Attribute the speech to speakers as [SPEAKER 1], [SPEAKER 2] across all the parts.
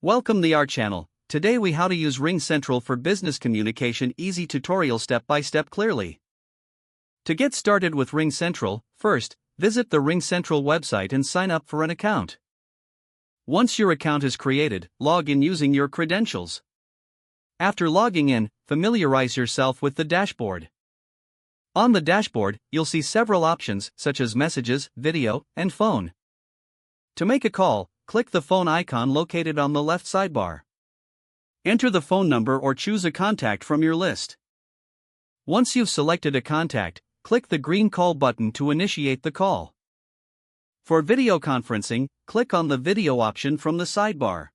[SPEAKER 1] Welcome to our channel. Today we how to use RingCentral for business communication easy tutorial step by step clearly. To get started with RingCentral, first, visit the RingCentral website and sign up for an account. Once your account is created, log in using your credentials. After logging in, familiarize yourself with the dashboard. On the dashboard, you'll see several options such as messages, video, and phone. To make a call, click the phone icon located on the left sidebar. Enter the phone number or choose a contact from your list. Once you've selected a contact, click the green call button to initiate the call. For video conferencing, click on the video option from the sidebar.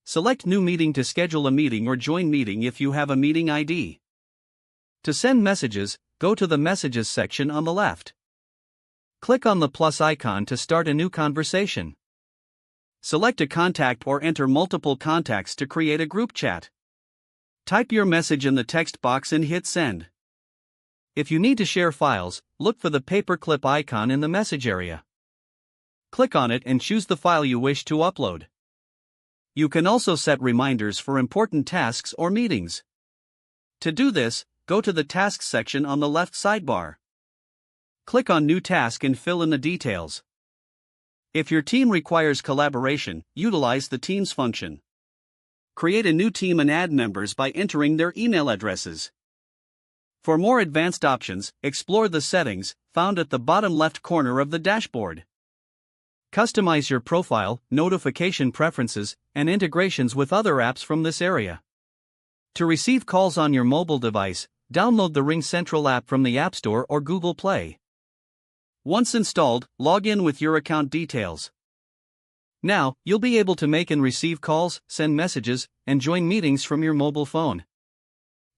[SPEAKER 1] Select New Meeting to schedule a meeting or join meeting if you have a meeting ID. To send messages, go to the Messages section on the left. Click on the plus icon to start a new conversation. Select a contact or enter multiple contacts to create a group chat. Type your message in the text box and hit send. If you need to share files, look for the paperclip icon in the message area. Click on it and choose the file you wish to upload. You can also set reminders for important tasks or meetings. To do this, go to the Tasks section on the left sidebar. Click on New Task and fill in the details. If your team requires collaboration, utilize the Teams function. Create a new team and add members by entering their email addresses. For more advanced options, explore the settings found at the bottom left corner of the dashboard. Customize your profile, notification preferences, and integrations with other apps from this area. To receive calls on your mobile device, download the RingCentral app from the App Store or Google Play. Once installed, log in with your account details. Now, you'll be able to make and receive calls, send messages, and join meetings from your mobile phone.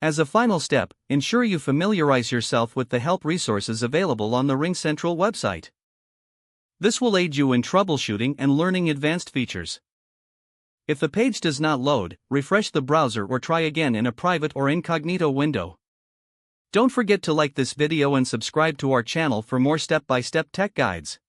[SPEAKER 1] As a final step, ensure you familiarize yourself with the help resources available on the RingCentral website. This will aid you in troubleshooting and learning advanced features. If the page does not load, refresh the browser or try again in a private or incognito window. Don't forget to like this video and subscribe to our channel for more step-by-step tech guides.